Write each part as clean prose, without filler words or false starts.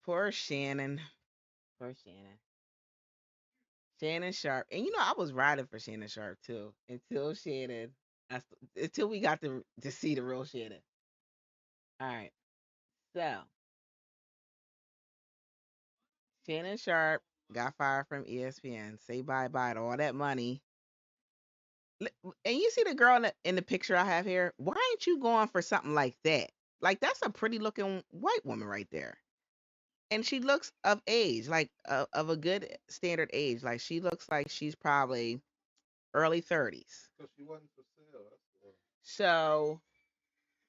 Poor Shannon. Poor Shannon. Shannon Sharp. And I was riding for Shannon Sharp too until Shannon. Until we got to see the real Shannon. All right. So Shannon Sharp got fired from ESPN. Say bye bye to all that money. And you see the girl in the picture I have here. Why ain't you going for something like that? Like that's a pretty looking white woman right there. And she looks of age, like of a good standard age. Like she looks like she's probably early 30s. So she wasn't for sale. So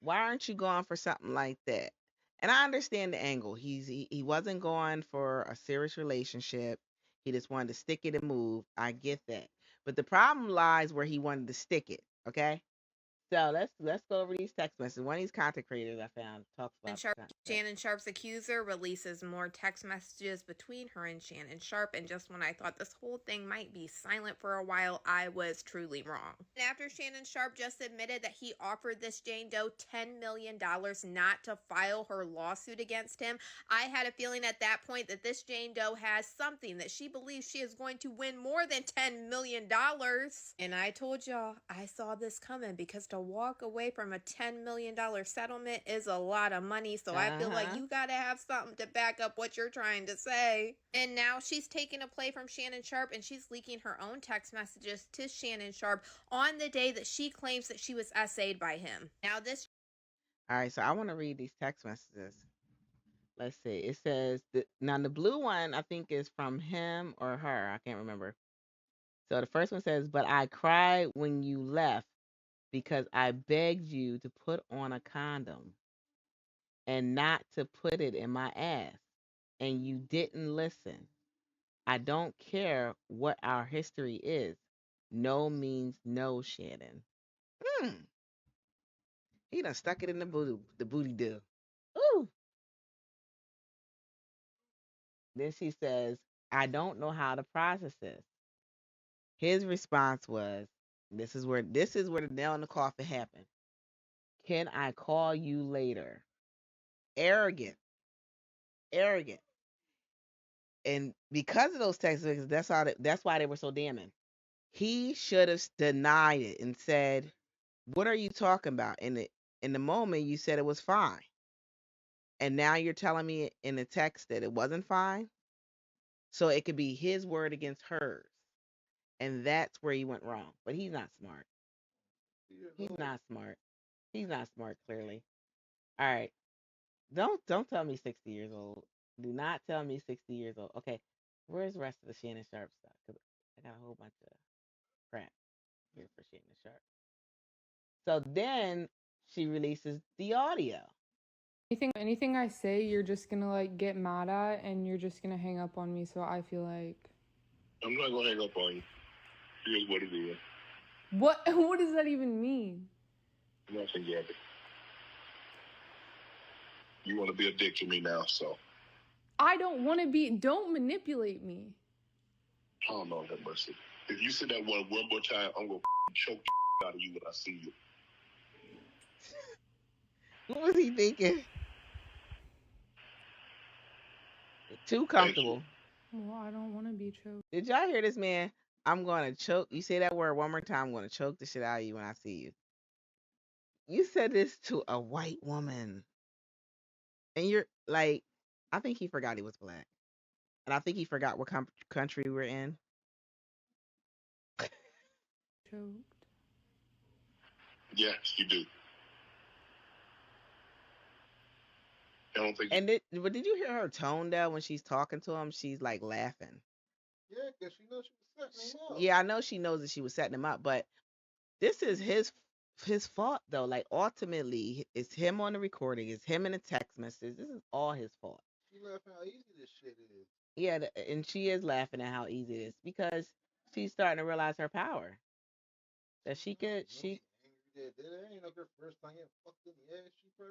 why aren't you going for something like that? And I understand the angle. He wasn't going for a serious relationship. He just wanted to stick it and move. I get that. But the problem lies where he wanted to stick it. Okay. So let's go over these text messages. One of these content creators I found talks about Shannon Sharpe's accuser releases more text messages between her and Shannon Sharpe, and just when I thought this whole thing might be silent for a while, I was truly wrong. And after Shannon Sharpe just admitted that he offered this Jane Doe $10 million not to file her lawsuit against him, I had a feeling at that point that this Jane Doe has something, that she believes she is going to win more than $10 million. And I told y'all, I saw this coming, because to walk away from a $10 million settlement is a lot of money. So I feel like you gotta have something to back up what you're trying to say. And now she's taking a play from Shannon Sharpe, and she's leaking her own text messages to Shannon Sharpe on the day that she claims that she was essayed by him. Now this. All right, so I want to read these text messages. Let's see. It says now the blue one I think is from him or her. I can't remember. So the first one says, "But I cried when you left because I begged you to put on a condom and not to put it in my ass, and you didn't listen. I don't care what our history is. No means no, Shannon." Hmm. He done stuck it in the booty do. Ooh. Then she says, "I don't know how to process this." His response was, this is where the nail in the coffin happened. "Can I call you later?" Arrogant, arrogant. And because of those text messages, that's why they were so damning. He should have denied it and said, "What are you talking about?" In the moment you said it was fine. And now you're telling me in the text that it wasn't fine. So it could be his word against hers. And that's where he went wrong. But he's not smart. He's not smart. He's not smart, clearly. All right. Don't tell me 60 years old. Do not tell me 60 years old. Okay. Where's the rest of the Shannon Sharp stuff? Because I got a whole bunch of crap here for Shannon Sharp. So then she releases the audio. Anything I say, you're just gonna like get mad at, and you're just gonna hang up on me. So I feel like I'm not gonna hang up on you. Here's what it is. what? What does that even mean? Nothing yet. You want to be a dick to me now, so. I don't want to be. Don't manipulate me. Oh, Lord have mercy. If you say that one more time, I'm gonna choke the out of you when I see you. What was he thinking? Too comfortable. Well, I don't want to be choked. Did y'all hear this man? "I'm going to choke." You say that word one more time, "I'm going to choke the shit out of you when I see you." You said this to a white woman. And you're like, I think he forgot he was black. And I think he forgot what country we're in. Choked. Yes, you do. I don't think. But did you hear her tone though when she's talking to him? She's like laughing. Yeah, because she knows she was setting him up. Yeah, I know she knows that she was setting him up, but this is his fault though. Like ultimately, it's him on the recording. It's him in the text message. This is all his fault. She laughing how easy this shit is. Yeah, and she is laughing at how easy it is because she's starting to realize her power. That she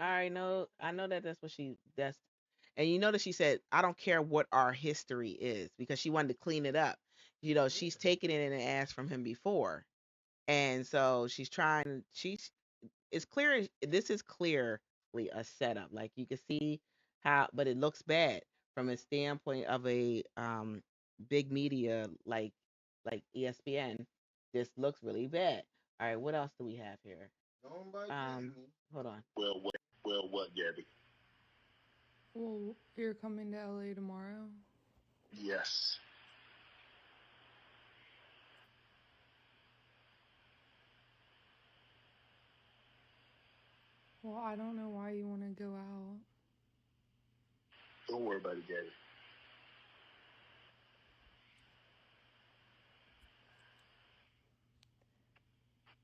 I know that that's what that's and you know that she said, "I don't care what our history is," because she wanted to clean it up. She's taken it in an ass from him before. And so she's it's clear this is clearly a setup. Like you can see how, but it looks bad. from a standpoint of a big media like ESPN, this looks really bad. All right, what else do we have here? Hold on. Well, what, Gabby? Well, you're coming to LA tomorrow? Yes. Well, I don't know why you want to go out. Don't worry about it, Gabby.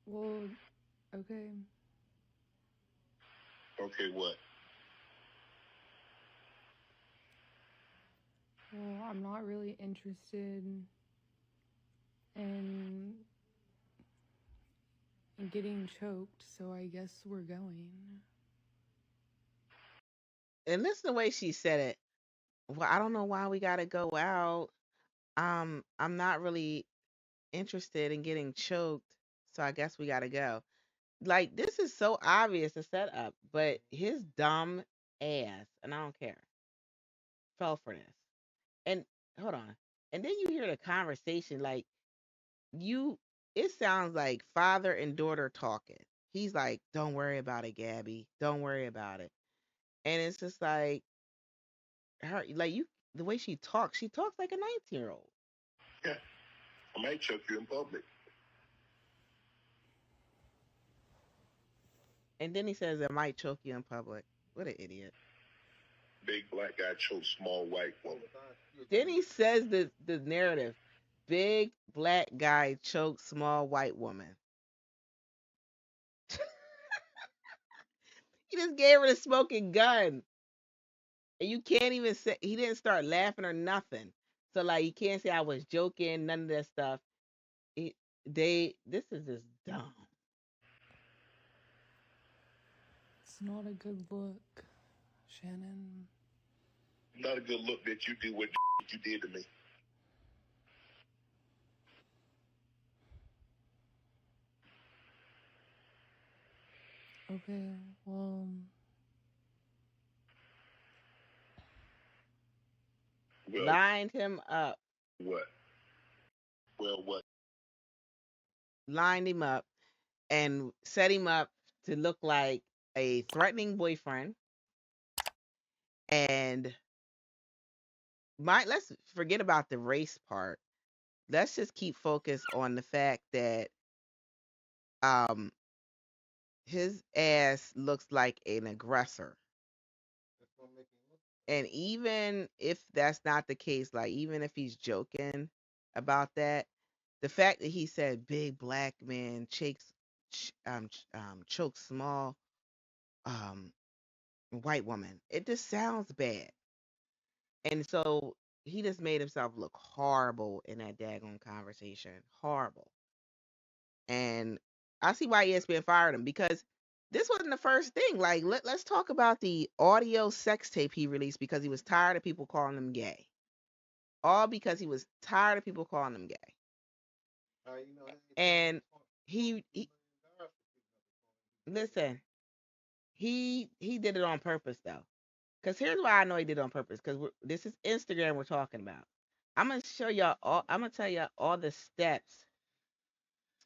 Well, okay. Okay, what? Well, I'm not really interested in getting choked, so I guess we're going. And listen to the way she said it. Well, I don't know why we gotta go out. I'm not really interested in getting choked, so I guess we gotta go. Like this is so obvious a setup, but his dumb ass, and I don't care, fell for this. And hold on, and then you hear the conversation like you. It sounds like father and daughter talking. He's like, "Don't worry about it, Gabby. Don't worry about it." And it's just like her, like you, the way she talks like a 19-year-old. Yeah. I might choke you in public. And then he says, "I might choke you in public." What an idiot. Big black guy choke small white woman. Then he says the narrative, big black guy chokes small white woman. He just gave her the smoking gun. And you can't even say he didn't start laughing or nothing. So like you can't say I was joking, none of that stuff. It, this is just dumb. It's not a good look, Shannon. Not a good look that you did what you did to me. Okay, well, Well, Lined him up. what? Well, what? Lined him up and set him up to look like a threatening boyfriend. And let's forget about the race part. Let's just keep focused on the fact that um his ass looks like an aggressor. And even if that's not the case, like even if he's joking about that, the fact that he said big black man chokes small um white woman, it just sounds bad. And so he just made himself look horrible in that daggone conversation. Horrible. And I see why ESPN fired him because this wasn't the first thing. Like, let's talk about the audio sex tape he released because he was tired of people calling him gay. All because he was tired of people calling him gay. And he listen, he did it on purpose though. Because here's why I know he did it on purpose. Because this is Instagram we're talking about. I'm gonna show y'all all. I'm gonna tell y'all all the steps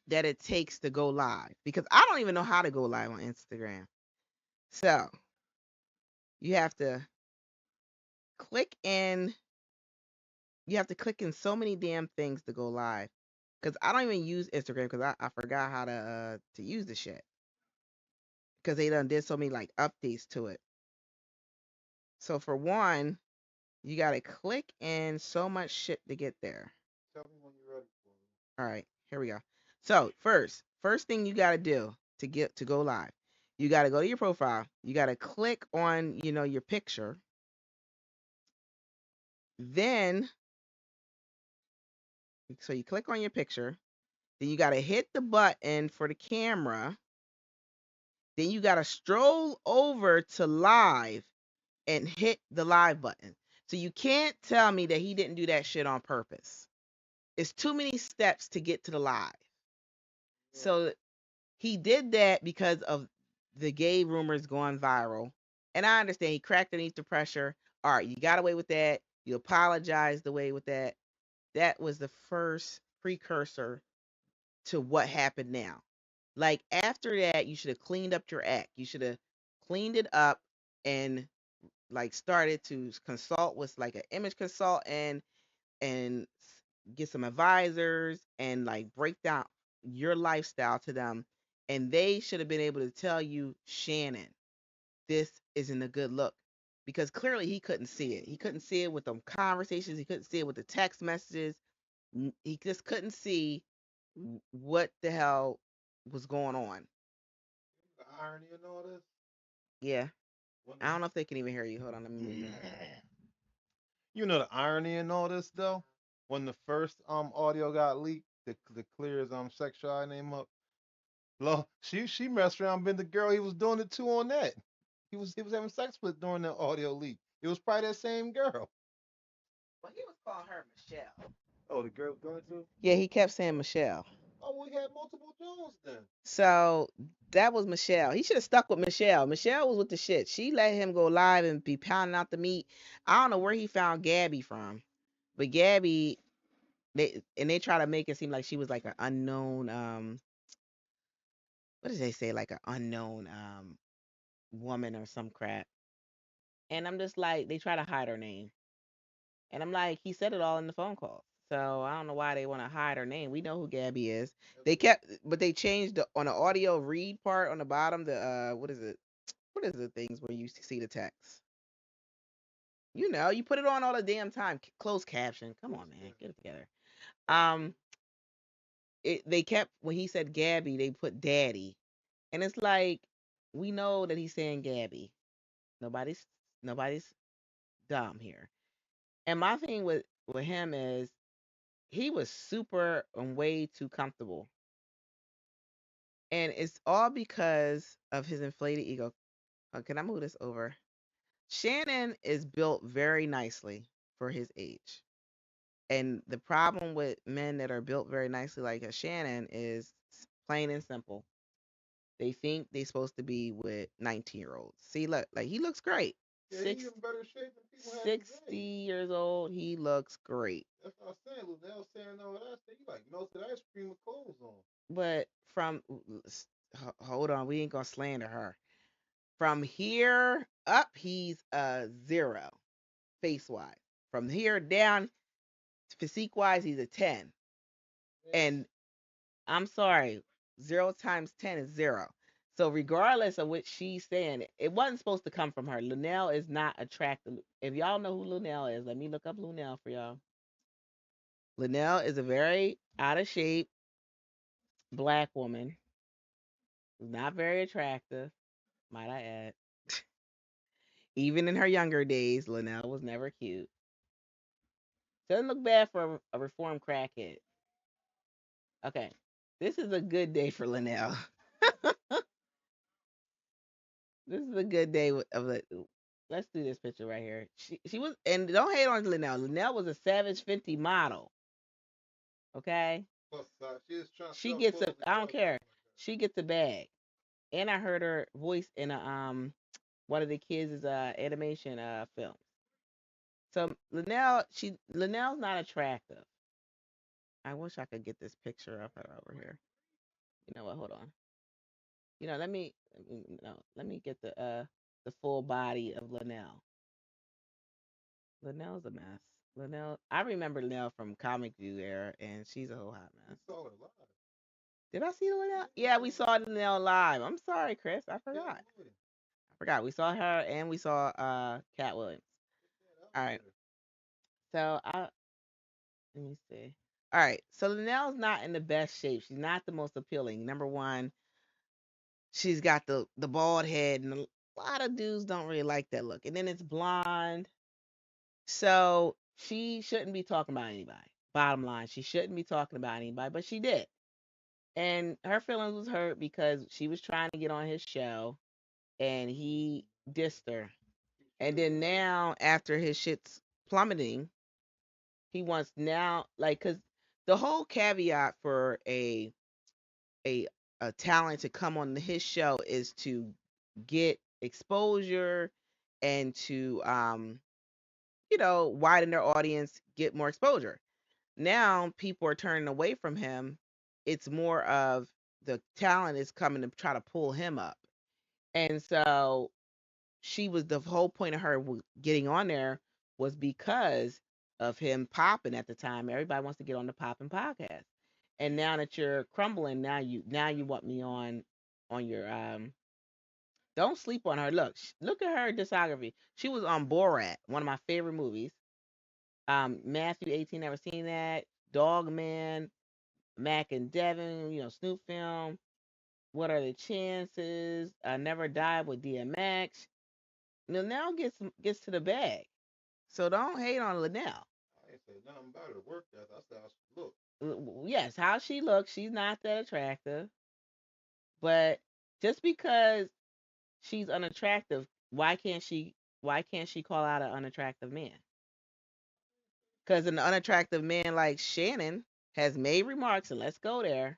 that it takes to go live because I don't even know how to go live on Instagram. So you have to click in. You have to click in so many damn things to go live. Because I don't even use Instagram because I forgot how to use the shit. Because they done did so many like updates to it. So for one, you gotta click in so much shit to get there. Tell me when you're ready for it. All right, here we go. So first thing you gotta do to go live, you gotta go to your profile. You gotta click on your picture. Then so you click on your picture. Then you gotta hit the button for the camera. Then you gotta stroll over to live and hit the live button. So you can't tell me that he didn't do that shit on purpose. It's too many steps to get to the live. So he did that because of the gay rumors going viral. And I understand he cracked underneath the pressure. All right, you got away with that. You apologized away with that. That was the first precursor to what happened now. Like after that, you should have cleaned up your act. You should have cleaned it up and like started to consult with like an image consultant and get some advisors and like break down your lifestyle to them. And they should have been able to tell you, Shannon, this isn't a good look. Because clearly he couldn't see it. He couldn't see it with them conversations. He couldn't see it with the text messages. He just couldn't see what the hell was going on. The irony in all this. Yeah. When I don't know if they can even hear you. Hold on, let me move that. you know the irony in all this though. When the first audio got leaked, the Clear's sexuality name up. Lo, she messed around, been the girl he was doing it to on that. He was having sex with during the audio leak. It was probably that same girl. Well, he was calling her Michelle. Oh, the girl was doing it too. Yeah, he kept saying Michelle. Oh, we had multiple Jones then. So that was Michelle. He should have stuck with Michelle. Michelle was with the shit. She let him go live and be pounding out the meat. I don't know where he found Gabby from, but Gabby, they try to make it seem like she was like an unknown. What did they say? Like an unknown woman or some crap. And I'm just like, they try to hide her name. And I'm like, he said it all in the phone call. So I don't know why they want to hide her name. We know who Gabby is. They kept, but they changed on the audio read part on the bottom. The what is it? What is the things where you see the text? You know, you put it on all the damn time. Closed caption. Come on, man, get it together. Um, they kept when he said Gabby, they put Daddy, and it's like we know that he's saying Gabby. Nobody's nobody's dumb here. And my thing with him is he was super and way too comfortable. And it's all because of his inflated ego. Can I move this over? Shannon is built very nicely for his age. And the problem with men that are built very nicely like a Shannon is plain and simple. They think they're supposed to be with 19-year-olds. See, look, like he looks great. Yeah, he's in better shape than people have 60 today. years old, he looks great. That's what I'm saying. Luenell saying all that. You like melted ice cream with clothes on. But from hold on, we ain't gonna slander her. From here up, he's a 0 face wise. From here down, physique wise, he's a 10. Yeah. And I'm sorry, 0 times 10 is 0. So regardless of what she's saying, it wasn't supposed to come from her. Luenell is not attractive. If y'all know who Luenell is, let me look up Luenell for y'all. Luenell is a very out of shape black woman who's not very attractive, might I add. Even in her younger days, Luenell was never cute. Doesn't look bad for a reformed crackhead. Okay, this is a good day for Luenell. This is a good day of the. Let's do this picture right here. She was, and don't hate on Luenell. Luenell was a Savage 50 model. Okay, Plus, she is trying to she sell gets a. clothes I don't and care. She gets a bag, and I heard her voice in a one of the kids' animation film. So Luenell's not attractive. I wish I could get this picture of her over here. You know what? Hold on. Let me get the full body of Luenell. Luenell's a mess. Luenell, I remember Luenell from Comic View era, and she's a whole hot mess. saw her live. Did I see Luenell? Yeah, we saw Luenell live. I'm sorry, Chris. I forgot. I forgot. We saw her and we saw Cat Williams. All right. So let me see. All right. So Luenell's not in the best shape. She's not the most appealing. Number one, she's got the bald head, and a lot of dudes don't really like that look. And then it's blonde. So she shouldn't be talking about anybody. Bottom line, she shouldn't be talking about anybody, but she did. And her feelings was hurt because she was trying to get on his show and he dissed her. And then now, after his shit's plummeting, he wants now, like, because the whole caveat for a a talent to come on his show is to get exposure and to widen their audience, get more exposure. Now people are turning away from him. It's more of the talent is coming to try to pull him up. And so she was the whole point of her getting on there was because of him popping at the time. Everybody wants to get on the popping podcast. And now that you're crumbling, now you want me on your don't sleep on her. Look at her discography. She was on Borat, one of my favorite movies. Matthew 18, never seen that. Dog Man, Mac and Devin, Snoop film. What are the chances? I never died with DMX. Now gets to the bag. So don't hate on Luenell. I ain't say nothing about her work ethic. I said how she look. Yes, how she looks, she's not that attractive. But just because she's unattractive, why can't she call out an unattractive man? Because an unattractive man like Shannon has made remarks, and let's go there,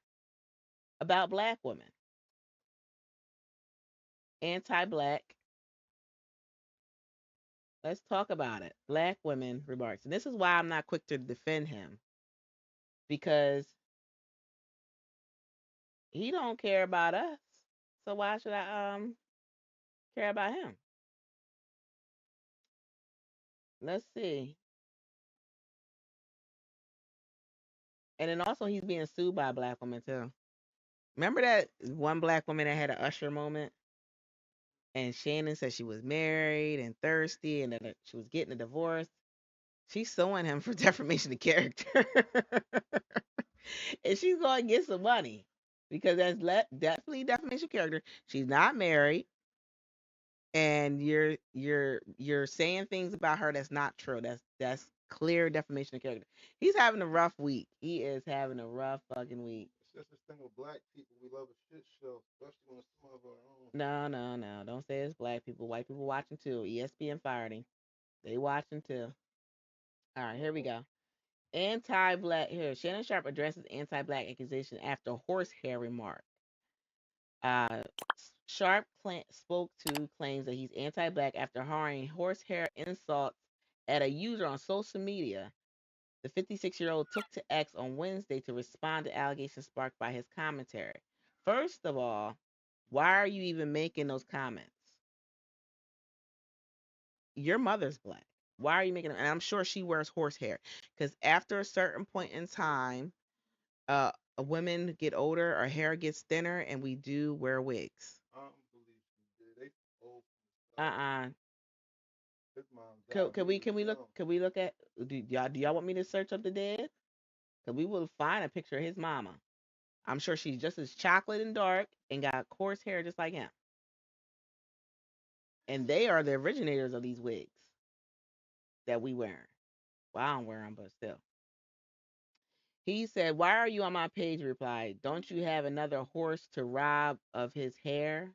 about black women, anti-black. Let's talk about it. Black women remarks, and this is why I'm not quick to defend him because he don't care about us. So why should I care about him? Let's see. And then also he's being sued by a black woman too. Remember that one black woman that had an Usher moment, and Shannon said she was married and thirsty, and that she was getting a divorce. She's suing him for defamation of character, and she's going to get some money because that's definitely defamation of character. She's not married, and you're saying things about her that's not true. That's clear defamation of character. He's having a rough week. He is having a rough fucking week. It's just this thing with black people. We love a shit show, especially when it's some of our own. No, no, no. Don't say it's black people. White people watching too. ESPN fired him. They watching too. All right, here we go. Anti-black here. Shannon Sharpe addresses anti-black accusation after horsehair remark. Uh, Sharp spoke to claims that he's anti-black after hurling horsehair insults at a user on social media. The 56-year-old took to X on Wednesday to respond to allegations sparked by his commentary. First of all, why are you even making those comments? Your mother's black. Why are you making them? And I'm sure she wears horsehair because after a certain point in time, uh, women get older, our hair gets thinner, and we do wear wigs. I don't believe she did. They old Uh uh his mom Can we diabetes look? young. Can we look at? Do y'all want me to search up the dead? Cause we will find a picture of his mama. I'm sure she's just as chocolate and dark and got coarse hair just like him. And they are the originators of these wigs that we wear. Well, I don't wear them, but still. He said, "Why are you on my page?" Replied, "Don't you have another horse to rob of his hair?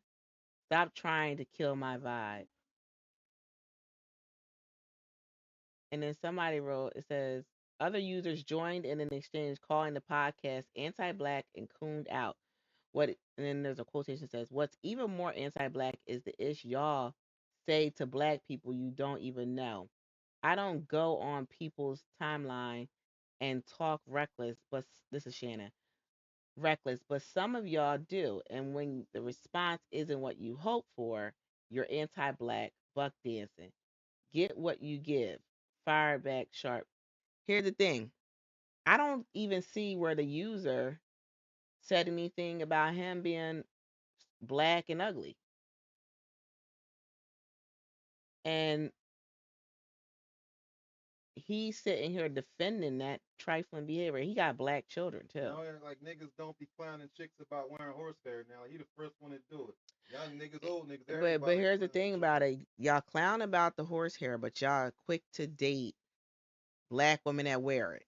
Stop trying to kill my vibe." And then somebody wrote, it says, other users joined in an exchange calling the podcast anti-black and cooned out. And then there's a quotation that says, "What's even more anti-black is the ish y'all say to black people you don't even know. I don't go on people's timeline and talk reckless, but this is Shannon, reckless, but some of y'all do. And when the response isn't what you hope for, you're anti-black, buck dancing. Get what you give. Fire back sharp." Here's the thing. I don't even see where the user said anything about him being black and ugly. And he's sitting here defending that trifling behavior. He got black children too. Now like niggas don't be clowning chicks about wearing horsehair. Now he the first one to do it. Young niggas, old niggas, everybody. But here's the thing about it. Y'all clown about the horsehair, but y'all quick to date black women that wear it.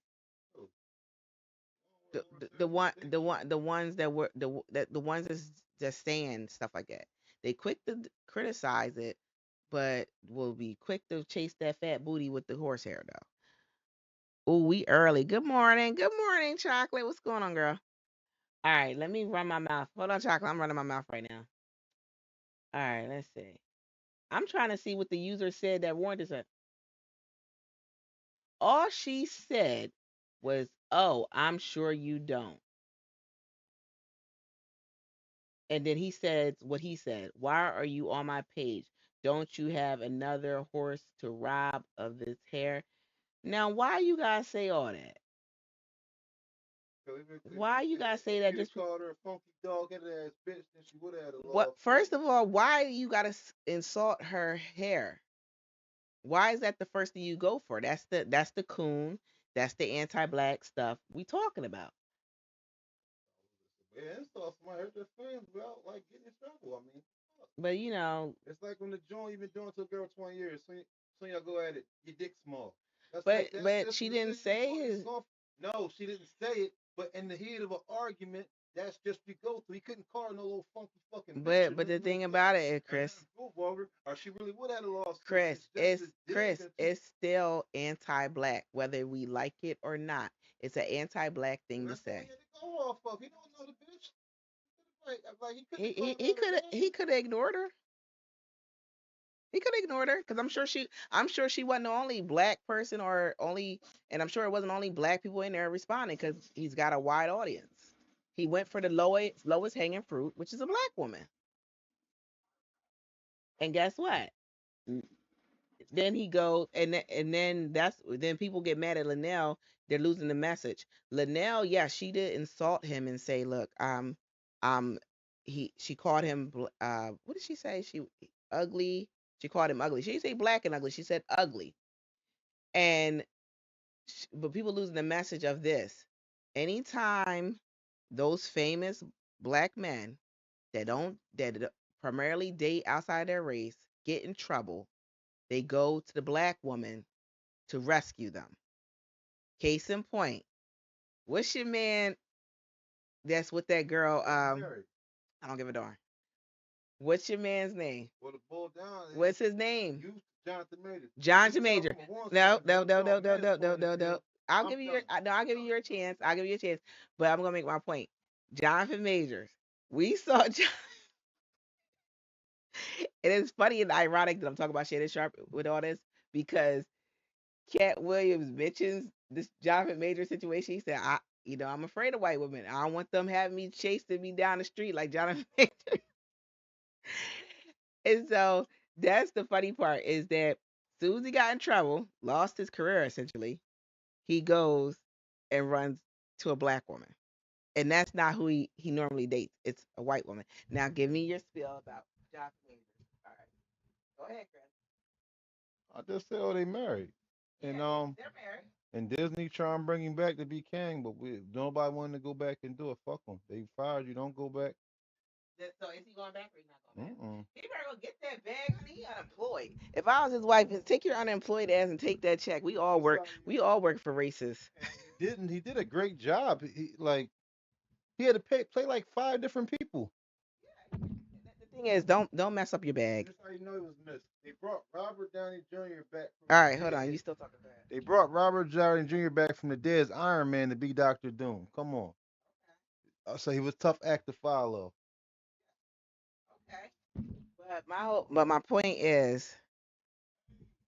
Oh, The ones that were the ones that's just saying stuff like that. They quick to criticize it, but will be quick to chase that fat booty with the horsehair though. Oh, we early. Good morning. Good morning, Chocolate. What's going on, girl? All right, let me run my mouth. Hold on, Chocolate. I'm running my mouth right now. All right, let's see. I'm trying to see what the user said that warranted it. All she said was, "Oh, I'm sure you don't." And then he said what he said. "Why are you on my page? Don't you have another horse to rob of this hair?" Now, why you guys say all that? Why you guys say that? Just called her a funky dog headed ass bitch, then she would have had a what? law. First of all, why you gotta insult her hair? Why is that the first thing you go for? That's the coon. That's the anti-black stuff we talking about. Yeah, insult somebody hurt their feelings without like getting in trouble. I mean, But you know, it's like when the joint you've been doing to a girl 20 years, so y'all go at it, your dick small. but she didn't say his. No, she didn't say it, but in the heat of an argument, that's just we go through. He couldn't call her no little funky fucking bitch. But the thing about it is, and Chris, move over, or she really would have lost. It's still anti-black, whether we like it or not. It's an anti-black thing to say. Go off of. He don't know the bitch. Like He could have ignored her. He could have ignored her because I'm sure she wasn't the only black person or only, and I'm sure it wasn't only black people in there responding because he's got a wide audience. He went for the lowest hanging fruit, which is a black woman. And guess what? Then he goes, and then then people get mad at Luenell. They're losing the message. Luenell, yeah, she did insult him and say, "Look, um, she called him, what did she say? She ugly. She called him ugly. She didn't say black and ugly. She said ugly. And but people losing the message of this. Anytime those famous black men that primarily date outside their race get in trouble, they go to the black woman to rescue them. Case in point, what's your man that's with that girl? I don't give a darn. What's your man's name? Well, the bull down. What's his name? You, Jonathan Major. Jonathan Major. No, no, no, no, no, no, no, no, no. I'll give you your no, I'll give you your chance. I'll give you a chance. But I'm gonna make my point. Jonathan Majors. We saw it is funny and ironic that I'm talking about Shannon Sharpe with all this because Cat Williams mentions this Jonathan Major situation. He said, I'm afraid of white women. I don't want them having me chasing me down the street like Jonathan Major. And so that's the funny part is that Susie got in trouble, lost his career essentially. He goes and runs to a black woman. And that's not who he normally dates. It's a white woman. Now give me your spiel about Jonathan Major. All right. Go ahead, Chris. I just said, oh, they married, and They're married. and Disney trying to bring him back to be king, but nobody wanted to go back and do it. Fuck them. They fired you. Don't go back. So is he going back or he's not going back? Mm-mm. He better go get that bag, honey. He unemployed. If I was his wife, take your unemployed ass and take that check. We all work. We all work for races. He did a great job. He had to play like 5 different people. The thing is, don't mess up your bag. That's how you know he was missed. They brought Robert Downey Jr. back. All right, hold on. You still talking bad? They brought Robert Downey Jr. back from the dead as Iron Man to be Doctor Doom. Come on. So he was a tough act to follow. Okay. But my point is,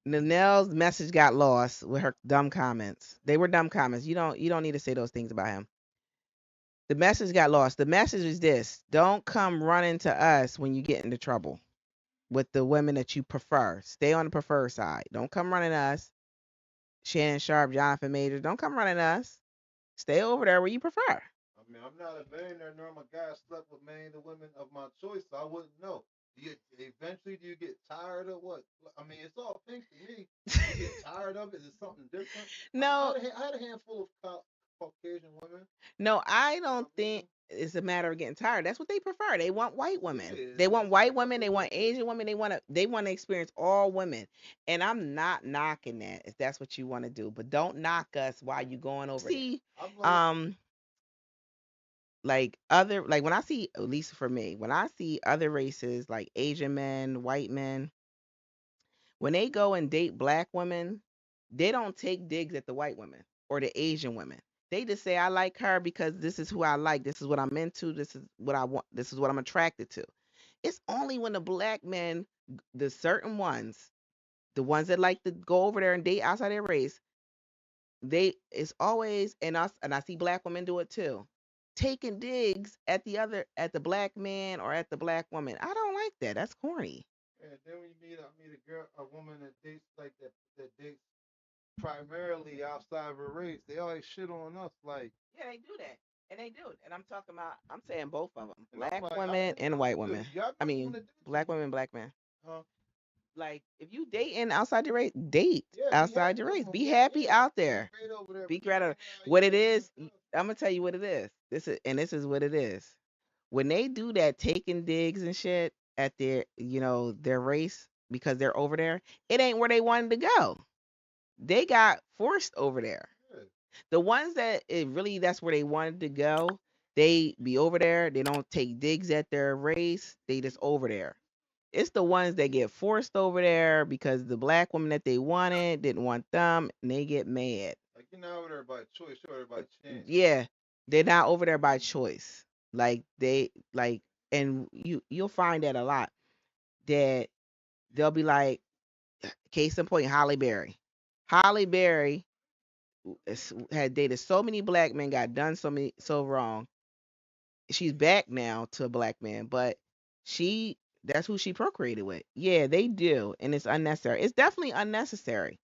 Nanelle's message got lost with her dumb comments. They were dumb comments. You don't need to say those things about him. The message got lost. The message is this: don't come running to us when you get into trouble with the women that you prefer. Stay on the preferred side. Don't come running to us. Shannon Sharpe, Jonathan Majors. Don't come running to us. Stay over there where you prefer. I mean, I'm not a millionaire nor my guy slept with many of the women of my choice, so I wouldn't know. Do you get tired of what? I mean, it's all pink to me. You get tired of it? Is it something different? No, I had a handful of Caucasian women. no, I don't think it's a matter of getting tired. That's what they prefer. They want white women. Yeah, They want white women. They want Asian women. They want to experience all women. And I'm not knocking that if that's what you want to do. But don't knock us while you going over. See, like other like when I see, at least for me, when I see other races like Asian men, white men, when they go and date black women, they don't take digs at the white women or the Asian women. They just say, I like her because this is who I like. This is what I'm into. This is what I want. This is what I'm attracted to. It's only when the black men, the certain ones, the ones that like to go over there and date outside their race, it's always, and I see black women do it too, taking digs at the black man or at the black woman. I don't like that. That's corny. And then when you meet a girl, a woman that dates like that dates primarily outside of her race, they always shit on us like. Yeah, they do that. And they do it. And I'm saying both of them. And I'm Black like, women and white women. y'all I never mean, want to date black me, women, black men. huh? Like, if you dating outside your race, date Yeah, be outside happy your over race. them. Be Yeah, happy yeah. out Be there. great over there, Be but you great. can't be out What here it hating is, on us. I'm gonna tell you what it is. This is what it is. When they do that taking digs and shit at their race because they're over there, it ain't where they wanted to go. They got forced over there. Yeah. The ones that that's where they wanted to go, they be over there. They don't take digs at their race. They just over there. It's the ones that get forced over there because the black woman that they wanted didn't want them, and they get mad. Like you're not over there by choice, you're over there by chance. Yeah, they're not over there by choice. Like and you'll find that a lot. That they'll be like, case in point, Holly Berry. Holly Berry had dated so many black men, got done so wrong. She's back now to a black man, but she that's who she procreated with. Yeah, they do, and it's unnecessary. It's definitely unnecessary.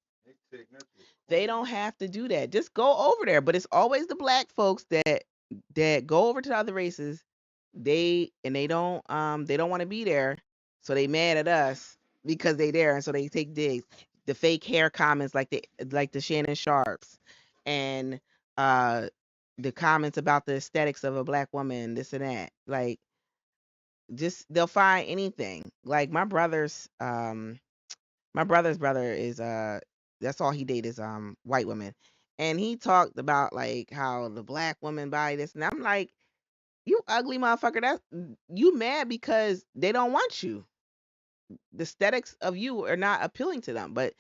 They don't have to do that. Just go over there. But it's always the black folks that go over to the other races. They don't want to be there, so they mad at us because they there, and so they take digs. The fake hair comments, like the Shannon Sharps, and uh the comments about the aesthetics of a black woman, this and that. Like, just they'll find anything. Like my brother's brother is that's all he dated is white women. And he talked about like how the black woman buy this, and I'm like, you ugly motherfucker, that's you mad because they don't want you. The aesthetics of you are not appealing to them, but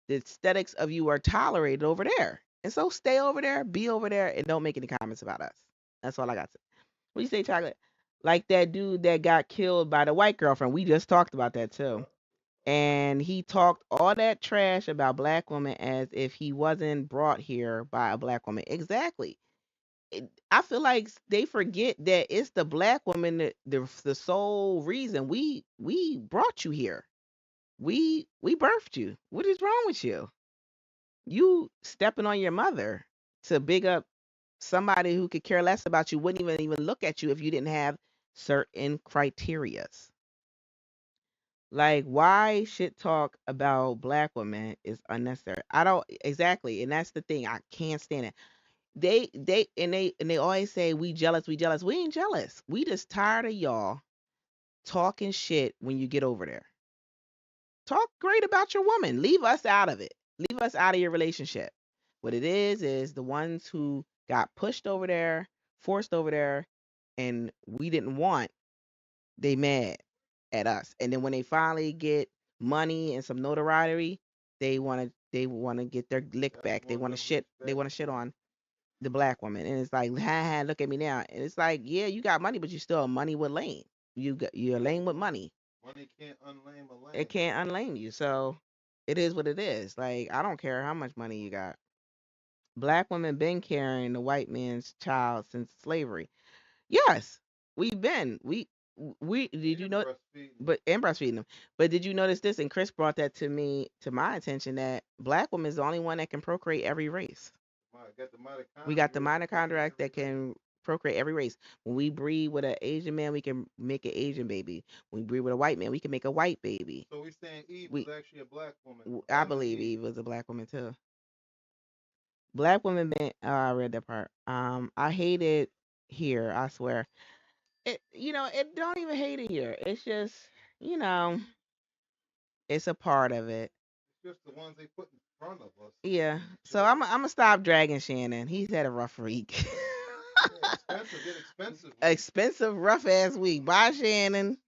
the aesthetics of you are tolerated over there. And so stay over there, be over there, and don't make any comments about us. That's all I got to say. What do you say, Chocolate? Like that dude that got killed by the white girlfriend. We just talked about that too. And he talked all that trash about black women as if he wasn't brought here by a black woman. Exactly. I feel like they forget that it's the black woman that the sole reason we brought you here. We birthed you. What is wrong with you? You stepping on your mother to big up somebody who could care less about you, wouldn't even look at you if you didn't have certain criterias. Like, why shit talk about black women is unnecessary. I don't exactly, and that's the thing. I can't stand it. They always say we jealous, we jealous. We ain't jealous. We just tired of y'all talking shit when you get over there. Talk great about your woman. Leave us out of it. Leave us out of your relationship. What it is the ones who got pushed over there, forced over there, and we didn't want, they mad at us. And then when they finally get money and some notoriety, they wanna get their lick back. They wanna shit on the black woman. And it's like, ha ha, look at me now. And it's like, yeah, you got money, but you still a money with lame. You're lame with money. Money can't unlame a lame. It can't unlame you. So it is what it is. Like, I don't care how much money you got. Black women been carrying the white man's child since slavery. Yes, we've been. We did you And know? breastfeeding. But and breastfeeding them. But did you notice this? And Chris brought that to my attention that black woman is the only one that can procreate every race. Got the We got the mitochondria mitochondria that can procreate every race. When we breed with an Asian man, we can make an Asian baby. When we breed with a white man, we can make a white baby. So we saying Eve We, was actually a black woman. I believe Eve was a black woman too. Black women been. Oh, I read that part. I hate it here. I swear. It don't even hate it here. It's just, you know, it's a part of it. It's just the ones they put in front of us. Yeah. So I'm gonna stop dragging Shannon. He's had a rough week. Yeah, expensive, get expensive. Expensive, rough ass week. Bye, Shannon.